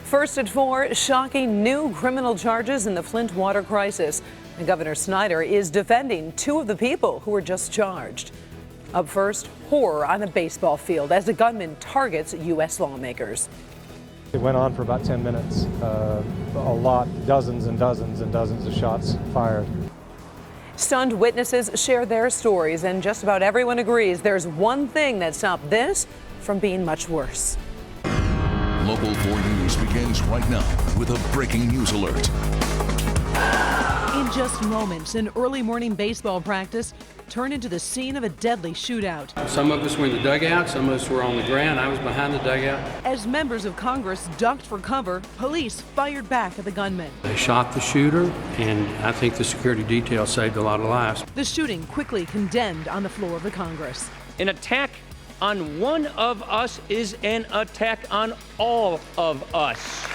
First at 4, shocking new criminal charges in the Flint water crisis. And Governor Snyder is defending 2 of the people who were just charged. Up first, horror on a baseball field as a gunman targets U.S. lawmakers. It went on for about 10 minutes. Dozens and dozens and dozens of shots fired. Stunned witnesses share their stories, and just about everyone agrees there's one thing that stopped this from being much worse. Local 4 News begins right now with a breaking news alert. In just moments, an early morning baseball practice turned into the scene of a deadly shootout. Some of us were in the dugout, some of us were on the ground. I was behind the dugout. As members of Congress ducked for cover, police fired back at the gunman. They shot the shooter, and I think the security detail saved a lot of lives. The shooting quickly condemned on the floor of the Congress. An attack on one of us is an attack on all of us.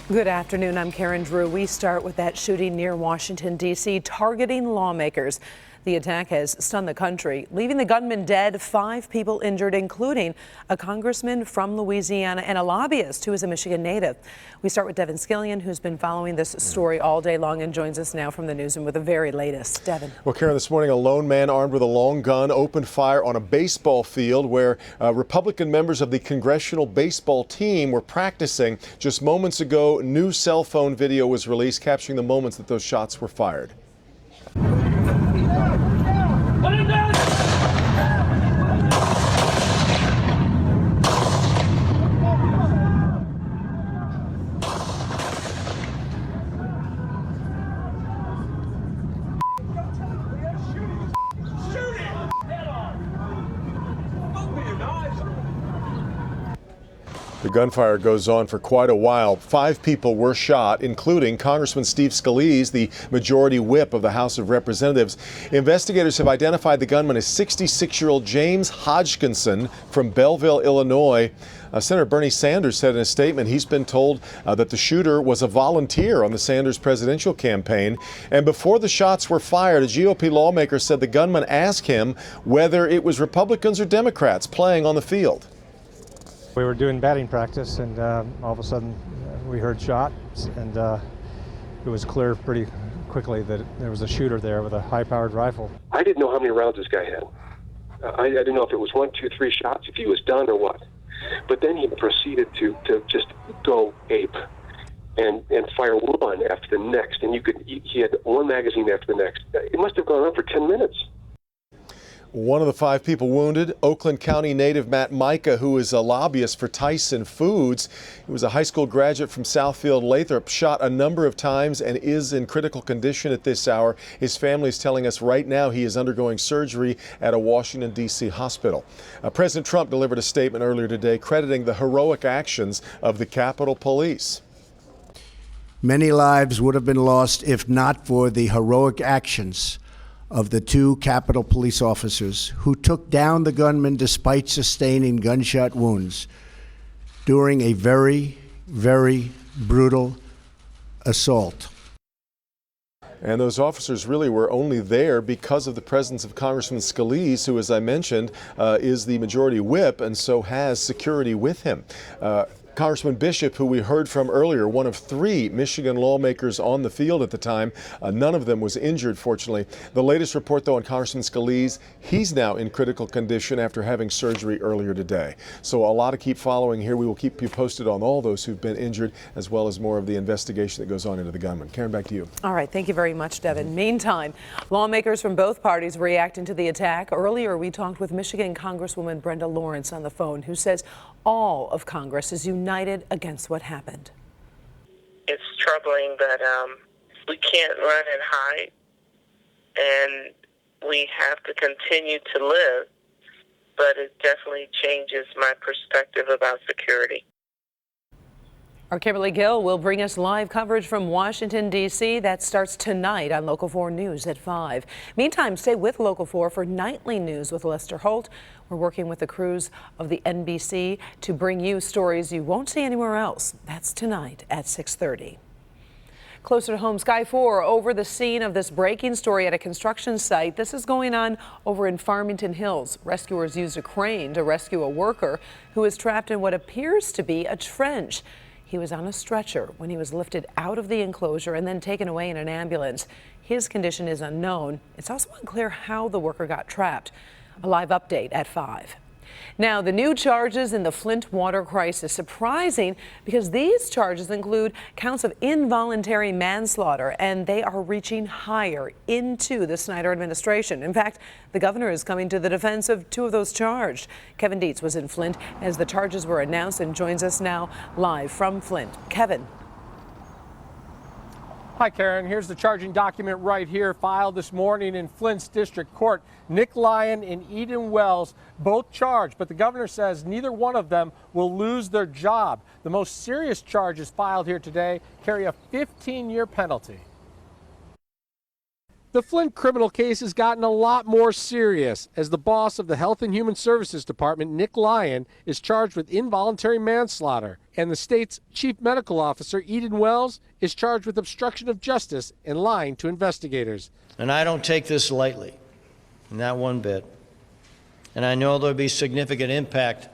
Good afternoon, I'm Karen Drew. We start with that shooting near Washington, D.C., targeting lawmakers. The attack has stunned the country, leaving the gunman dead, 5 people injured, including a congressman from Louisiana and a lobbyist who is a Michigan native. We start with Devin Scillian, who's been following this story all day long and joins us now from the newsroom with the very latest. Devin. Well, Karen, this morning a lone man armed with a long gun opened fire on a baseball field where Republican members of the congressional baseball team were practicing. Just moments ago, new cell phone video was released capturing the moments that those shots were fired. The gunfire goes on for quite a while. 5 people were shot, including Congressman Steve Scalise, the majority whip of the House of Representatives. Investigators have identified the gunman as 66-year-old James Hodgkinson from Belleville, Illinois. Senator Bernie Sanders said in a statement he's been told that the shooter was a volunteer on the Sanders presidential campaign. And before the shots were fired, a GOP lawmaker said the gunman asked him whether it was Republicans or Democrats playing on the field. We were doing batting practice, and all of a sudden we heard shots, and it was clear pretty quickly that there was a shooter there with a high-powered rifle. I didn't know how many rounds this guy had. I didn't know if it was 1, 2, 3 shots, if he was done or what. But then he proceeded to just go ape and fire one after the next, and he had one magazine after the next. It must have gone on for 10 minutes. One of the 5 people wounded, Oakland County native Matt Micah, who is a lobbyist for Tyson Foods. He was a high school graduate from Southfield. Lathrop, shot a number of times and is in critical condition at this hour. His family is telling us right now he is undergoing surgery at a Washington, D.C. hospital. President Trump delivered a statement earlier today crediting the heroic actions of the Capitol Police. Many lives would have been lost if not for the heroic actions of the 2 Capitol Police officers who took down the gunman despite sustaining gunshot wounds during a very, very brutal assault. And those officers really were only there because of the presence of Congressman Scalise, who, as I mentioned, is the majority whip and so has security with him. Congressman Bishop, who we heard from earlier, one of 3 Michigan lawmakers on the field at the time. None of them was injured, fortunately. The latest report, though, on Congressman Scalise, he's now in critical condition after having surgery earlier today. So a lot to keep following here. We will keep you posted on all those who've been injured, as well as more of the investigation that goes on into the gunman. Karen, back to you. All right. Thank you very much, Devin. Meantime, lawmakers from both parties reacting to the attack. Earlier, we talked with Michigan Congresswoman Brenda Lawrence on the phone, who says all of Congress is united against what happened. It's troubling, but we can't run and hide, and we have to continue to live, but it definitely changes my perspective about security. Our Kimberly Gill will bring us live coverage from Washington, D.C. That starts tonight on Local 4 News at 5. Meantime, stay with Local 4 for nightly news with Lester Holt. We're working with the crews of the NBC to bring you stories you won't see anywhere else. That's tonight at 6:30. Closer to home, Sky 4 over the scene of this breaking story at a construction site. This is going on over in Farmington Hills. Rescuers used a crane to rescue a worker who is trapped in what appears to be a trench. He was on a stretcher when he was lifted out of the enclosure and then taken away in an ambulance. His condition is unknown. It's also unclear how the worker got trapped. A live update at 5. Now, the new charges in the Flint water crisis, surprising because these charges include counts of involuntary manslaughter, and they are reaching higher into the Snyder administration. In fact, the governor is coming to the defense of 2 of those charged. Kevin Dietz was in Flint as the charges were announced and joins us now live from Flint. Kevin. Hi, Karen. Here's the charging document right here, filed this morning in Flint's district court. Nick Lyon and Eden Wells both charged, but the governor says neither one of them will lose their job. The most serious charges filed here today carry a 15-year penalty. The Flint criminal case has gotten a lot more serious as the boss of the Health and Human Services Department, Nick Lyon, is charged with involuntary manslaughter, and the state's chief medical officer, Eden Wells, is charged with obstruction of justice and lying to investigators. And I don't take this lightly, not one bit. And I know there'll be significant impact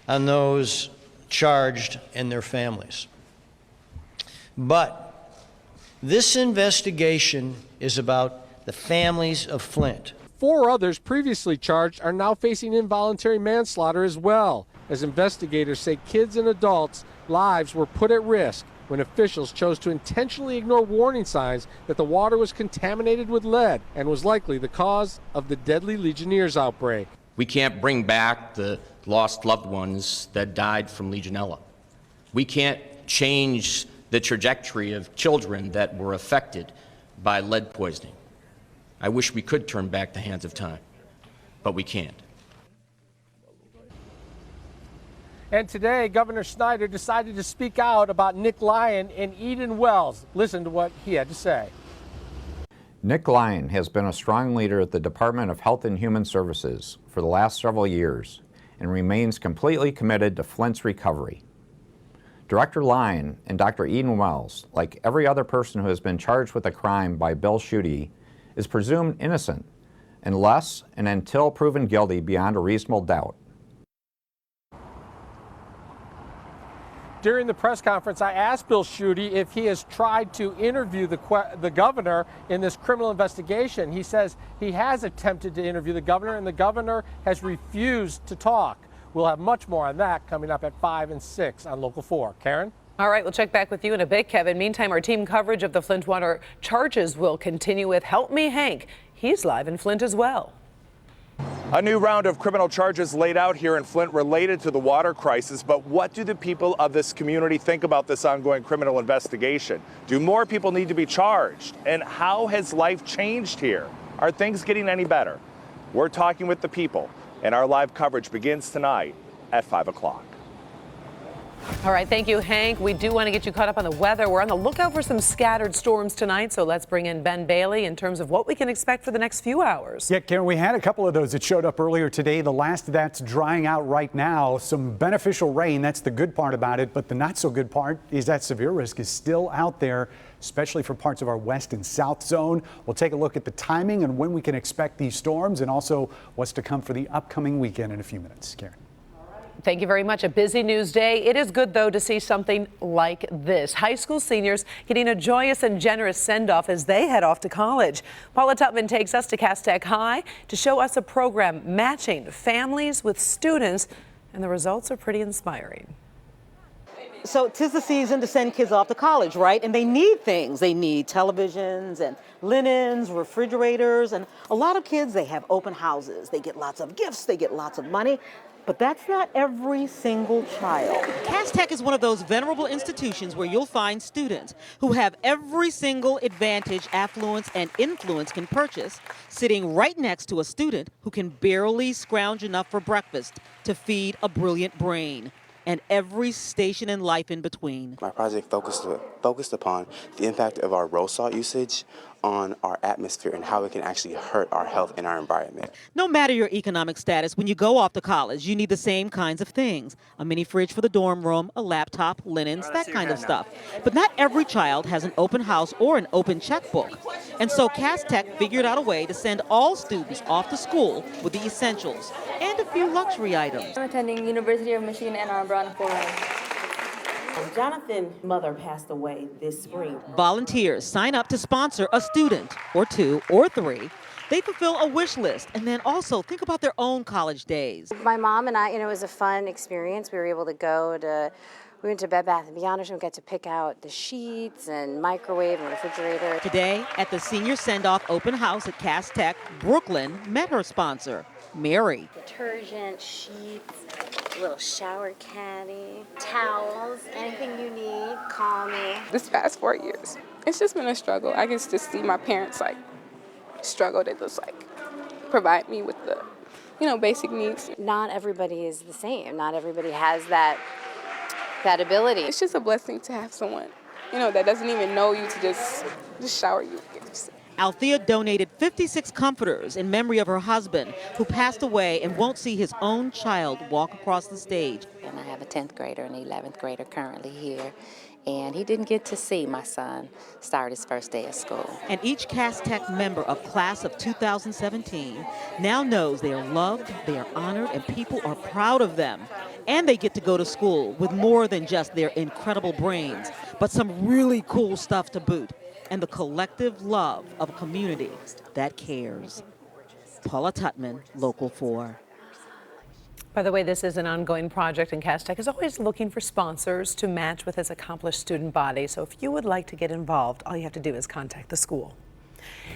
on those charged and their families. But this investigation is about the families of Flint. 4 others previously charged are now facing involuntary manslaughter as well, as investigators say kids and adults' lives were put at risk when officials chose to intentionally ignore warning signs that the water was contaminated with lead and was likely the cause of the deadly Legionnaires outbreak. We can't bring back the lost loved ones that died from Legionella. We can't change the trajectory of children that were affected by lead poisoning. I wish we could turn back the hands of time, but we can't. And today, Governor Snyder decided to speak out about Nick Lyon and Eden Wells. Listen to what he had to say. Nick Lyon has been a strong leader at the Department of Health and Human Services for the last several years and remains completely committed to Flint's recovery. Director Lyon and Dr. Eden Wells, like every other person who has been charged with a crime by Bill Schuette, is presumed innocent unless and until proven guilty beyond a reasonable doubt. During the press conference, I asked Bill Schuette if he has tried to interview the governor in this criminal investigation. He says he has attempted to interview the governor, and the governor has refused to talk. We'll have much more on that coming up at 5 and 6 on Local 4. Karen? All right, we'll check back with you in a bit, Kevin. Meantime, our team coverage of the Flint water charges will continue with Help Me Hank. He's live in Flint as well. A new round of criminal charges laid out here in Flint related to the water crisis. But what do the people of this community think about this ongoing criminal investigation? Do more people need to be charged? And how has life changed here? Are things getting any better? We're talking with the people, and our live coverage begins tonight at 5 o'clock. All right, thank you, Hank. We do want to get you caught up on the weather. We're on the lookout for some scattered storms tonight, so let's bring in Ben Bailey in terms of what we can expect for the next few hours. Yeah, Karen, we had a couple of those that showed up earlier today. The last of that's drying out right now. Some beneficial rain, that's the good part about it, but the not so good part is that severe risk is still out there, especially for parts of our west and south zone. We'll take a look at the timing and when we can expect these storms and also what's to come for the upcoming weekend in a few minutes. Karen. Thank you very much. A busy news day. It is good, though, to see something like this. High school seniors getting a joyous and generous send-off as they head off to college. Paula Tutman takes us to Cass Tech High to show us a program matching families with students, and the results are pretty inspiring. So 'tis the season to send kids off to college, right? And they need things. They need televisions and linens, refrigerators, and a lot of kids, they have open houses. They get lots of gifts, they get lots of money. But that's not every single child. Cass Tech is one of those venerable institutions where you'll find students who have every single advantage affluence and influence can purchase, sitting right next to a student who can barely scrounge enough for breakfast to feed a brilliant brain. and every station in life in between. My project focused upon the impact of our road salt usage on our atmosphere and how it can actually hurt our health and our environment. No matter your economic status, when you go off to college, you need the same kinds of things. A mini fridge for the dorm room, a laptop, linens, that kind of stuff. But not every child has an open house or an open checkbook. And so Cass Tech figured out a way to send all students off to school with the essentials and a few luxury items. I'm attending University of Michigan Ann Arbor on 4A. Jonathan's mother passed away this spring. Volunteers sign up to sponsor a student, or 2, or 3. They fulfill a wish list and then also think about their own college days. My mom and I, it was a fun experience. We were able to we went to Bed Bath & Beyond and we got to pick out the sheets and microwave and refrigerator. Today, at the senior send-off open house at Cass Tech, Brooklyn met her sponsor, Mary. Detergent, sheets, little shower caddy, towels, anything you need, call me. This past 4 years, it's just been a struggle. I get to see my parents struggle to just provide me with the, basic needs. Not everybody is the same. Not everybody has that ability. It's just a blessing to have someone, that doesn't even know you to just shower you. Althea donated 56 comforters in memory of her husband, who passed away and won't see his own child walk across the stage. And I have a 10th grader and an 11th grader currently here, and he didn't get to see my son start his first day of school. And each Cass Tech member of class of 2017 now knows they are loved, they are honored, and people are proud of them. And they get to go to school with more than just their incredible brains, but some really cool stuff to boot, and the collective love of a community that cares. Paula Tutman, Local 4. By the way, this is an ongoing project, and Cass Tech is always looking for sponsors to match with its accomplished student body. So if you would like to get involved, all you have to do is contact the school.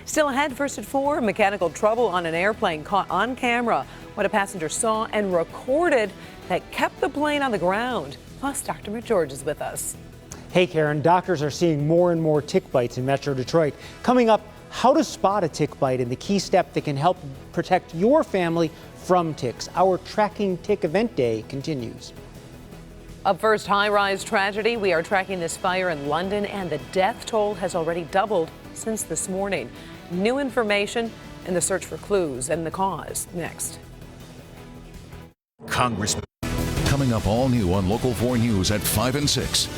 Still ahead, first at 4, mechanical trouble on an airplane caught on camera. What a passenger saw and recorded that kept the plane on the ground. Plus, Dr. McGeorge is with us. Hey, Karen, doctors are seeing more and more tick bites in Metro Detroit. Coming up, how to spot a tick bite and the key step that can help protect your family from ticks. Our Tracking Tick Event Day continues. Up first, high-rise tragedy. We are tracking this fire in London, and the death toll has already doubled since this morning. New information in the search for clues and the cause. Next. Congressman. Coming up all new on Local 4 News at 5 and 6.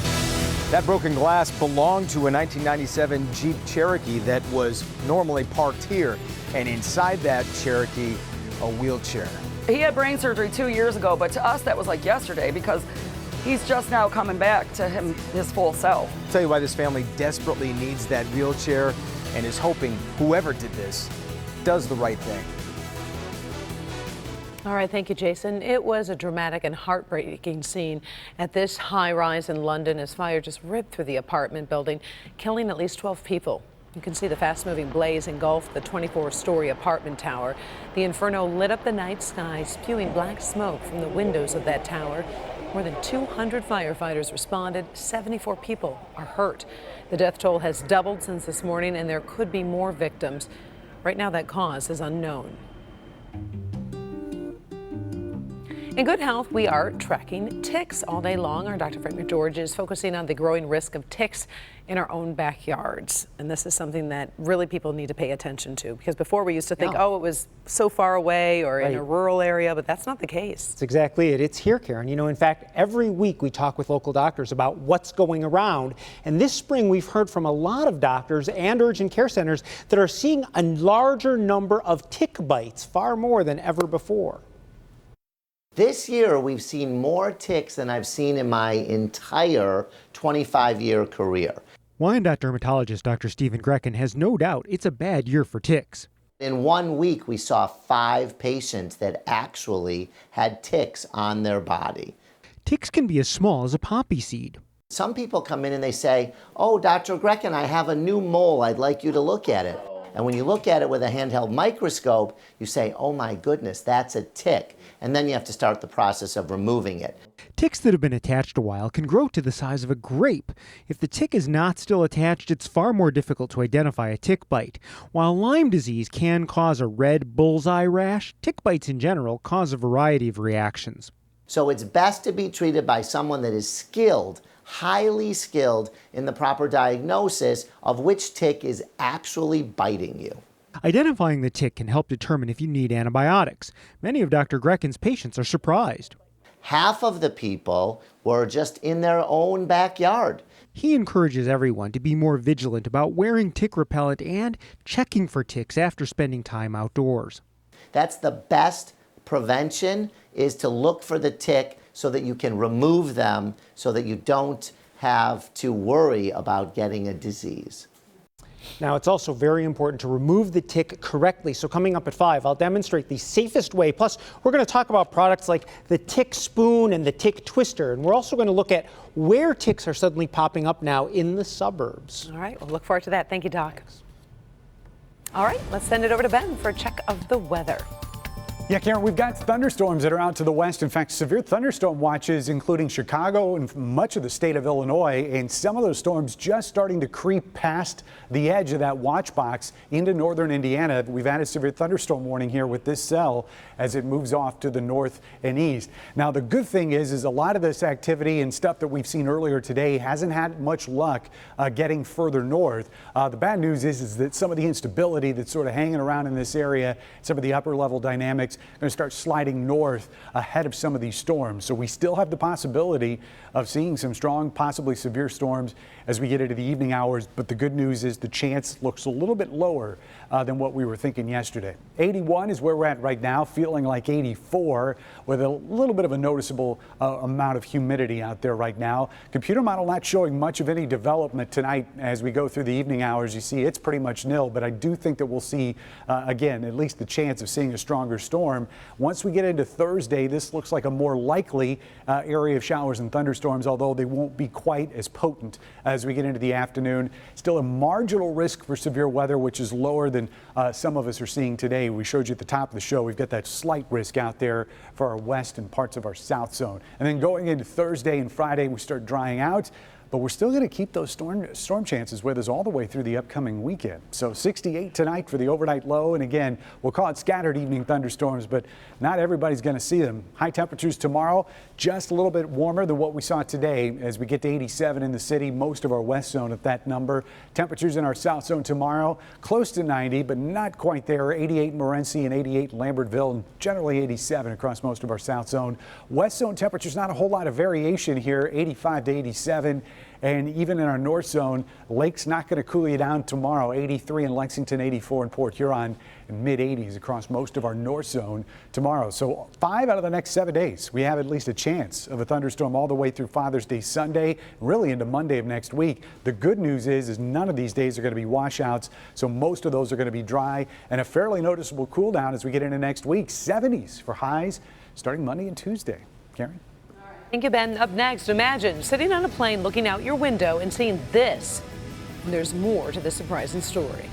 That broken glass belonged to a 1997 Jeep Cherokee that was normally parked here. And inside that Cherokee, a wheelchair. He had brain surgery 2 years ago, but to us that was like yesterday because he's just now coming back to his full self. I'll tell you why this family desperately needs that wheelchair and is hoping whoever did this does the right thing. All right, thank you, Jason. It was a dramatic and heartbreaking scene at this high-rise in London as fire just ripped through the apartment building, killing at least 12 people. You can see the fast-moving blaze engulf the 24-story apartment tower. The inferno lit up the night sky, spewing black smoke from the windows of that tower. More than 200 firefighters responded. 74 people are hurt. The death toll has doubled since this morning, and there could be more victims. Right now, that cause is unknown. In good health, we are tracking ticks all day long. Our Dr. Frank McGeorge is focusing on the growing risk of ticks in our own backyards. And this is something that really people need to pay attention to, because before we used to think, oh, it was so far away or in a rural area, but that's not the case. That's exactly it. It's here, Karen. In fact, every week we talk with local doctors about what's going around. And this spring, we've heard from a lot of doctors and urgent care centers that are seeing a larger number of tick bites, far more than ever before. This year, we've seen more ticks than I've seen in my entire 25-year career. Wyandotte dermatologist Dr. Stephen Grecken has no doubt it's a bad year for ticks. In 1 week, we saw 5 patients that actually had ticks on their body. Ticks can be as small as a poppy seed. Some people come in and they say, oh, Dr. Grecken, I have a new mole. I'd like you to look at it. And when you look at it with a handheld microscope, you say, oh my goodness, that's a tick. And then you have to start the process of removing it. Ticks that have been attached a while can grow to the size of a grape. If the tick is not still attached, it's far more difficult to identify a tick bite. While Lyme disease can cause a red bullseye rash, tick bites in general cause a variety of reactions. So it's best to be treated by someone that is skilled, highly skilled in the proper diagnosis of which tick is actually biting you. Identifying the tick can help determine if you need antibiotics. Many of Dr. Grecken's patients are surprised. Half of the people were just in their own backyard. He encourages everyone to be more vigilant about wearing tick repellent and checking for ticks after spending time outdoors. That's the best prevention, is to look for the tick so that you can remove them so that you don't have to worry about getting a disease. Now, it's also very important to remove the tick correctly. So coming up at 5, I'll demonstrate the safest way. Plus, we're going to talk about products like the tick spoon and the tick twister. And we're also going to look at where ticks are suddenly popping up now in the suburbs. All right, we'll look forward to that. Thank you, Doc. All right, let's send it over to Ben for a check of the weather. Yeah, Karen, we've got thunderstorms that are out to the west. In fact, severe thunderstorm watches, including Chicago and much of the state of Illinois, and some of those storms just starting to creep past the edge of that watch box into northern Indiana. We've had a severe thunderstorm warning here with this cell as it moves off to the north and east. Now, the good thing is a lot of this activity and stuff that we've seen earlier today hasn't had much luck getting further north. The bad news is that some of the instability that's sort of hanging around in this area, some of the upper level dynamics, going to start sliding north ahead of some of these storms. So we still have the possibility of seeing some strong, possibly severe storms as we get into the evening hours. But the good news is the chance looks a little bit lower than what we were thinking yesterday. 81 is where we're at right now, feeling like 84 with a little bit of a noticeable amount of humidity out there right now. Computer model not showing much of any development tonight as we go through the evening hours. You see it's pretty much nil, but I do think that we'll see, again, at least the chance of seeing a stronger storm. Once we get into Thursday, this looks like a more likely area of showers and thunderstorms, although they won't be quite as potent as we get into the afternoon. Still a marginal risk for severe weather, which is lower than some of us are seeing today. We showed you at the top of the show, we've got that slight risk out there for our west and parts of our south zone. And then going into Thursday and Friday, we start drying out. But we're still going to keep those storm chances with us all the way through the upcoming weekend. So 68 tonight for the overnight low. And again, we'll call it scattered evening thunderstorms, but not everybody's going to see them. High temperatures tomorrow, just a little bit warmer than what we saw today as we get to 87 in the city, most of our west zone at that number. Temperatures in our south zone tomorrow, close to 90, but not quite there. 88 in Morenci and 88 in Lambertville, and generally 87 across most of our south zone. West zone temperatures, not a whole lot of variation here, 85 to 87. And even in our north zone, Lake's not going to cool you down tomorrow. 83 in Lexington, 84 in Port Huron, and mid-80s across most of our north zone tomorrow. So 5 out of the next 7 days, we have at least a chance of a thunderstorm all the way through Father's Day Sunday, really into Monday of next week. The good news is none of these days are going to be washouts, so most of those are going to be dry and a fairly noticeable cool down as we get into next week. 70s for highs starting Monday and Tuesday. Karen? Thank you, Ben. Up next, imagine sitting on a plane looking out your window and seeing this. There's more to this surprising story.